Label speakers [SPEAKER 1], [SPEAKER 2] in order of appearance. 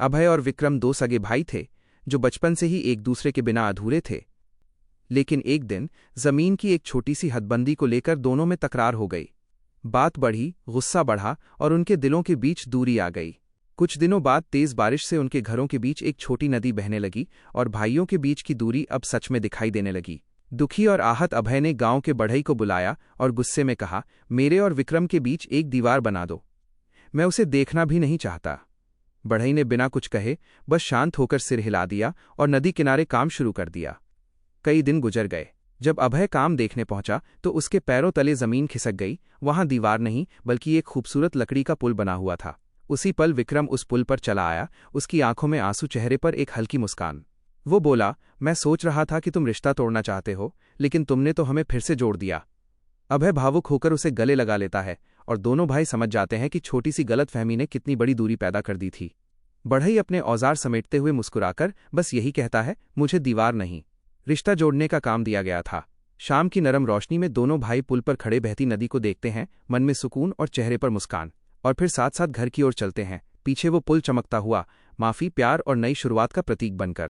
[SPEAKER 1] अभय और विक्रम दो सगे भाई थे जो बचपन से ही एक दूसरे के बिना अधूरे थे। लेकिन एक दिन जमीन की एक छोटी सी हदबंदी को लेकर दोनों में तकरार हो गई। बात बढ़ी, गुस्सा बढ़ा और उनके दिलों के बीच दूरी आ गई। कुछ दिनों बाद तेज बारिश से उनके घरों के बीच एक छोटी नदी बहने लगी और भाइयों के बीच की दूरी अब सच में दिखाई देने लगी। दुखी और आहत अभय ने गांव के बढ़ई को बुलाया और गुस्से में कहा, मेरे और विक्रम के बीच एक दीवार बना दो, मैं उसे देखना भी नहीं चाहता। बढ़ई ने बिना कुछ कहे बस शांत होकर सिर हिला दिया और नदी किनारे काम शुरू कर दिया। कई दिन गुजर गए। जब अभय काम देखने पहुंचा तो उसके पैरों तले जमीन खिसक गई। वहां दीवार नहीं बल्कि एक खूबसूरत लकड़ी का पुल बना हुआ था। उसी पल विक्रम उस पुल पर चला आया, उसकी आंखों में आंसू, चेहरे पर एक हल्की मुस्कान। वो बोला, मैं सोच रहा था कि तुम रिश्ता तोड़ना चाहते हो, लेकिन तुमने तो हमें फिर से जोड़ दिया। अभय भावुक होकर उसे गले लगा लेता है और दोनों भाई समझ जाते हैं कि छोटी सी गलतफहमी ने कितनी बड़ी दूरी पैदा कर दी थी। बढ़ई अपने औजार समेटते हुए मुस्कुराकर बस यही कहता है, मुझे दीवार नहीं, रिश्ता जोड़ने का काम दिया गया था। शाम की नरम रोशनी में दोनों भाई पुल पर खड़े बहती नदी को देखते हैं, मन में सुकून और चेहरे पर मुस्कान। और फिर साथ साथ घर की ओर चलते हैं। पीछे वो पुल चमकता हुआ, माफी, प्यार और नई शुरुआत का प्रतीक बनकर।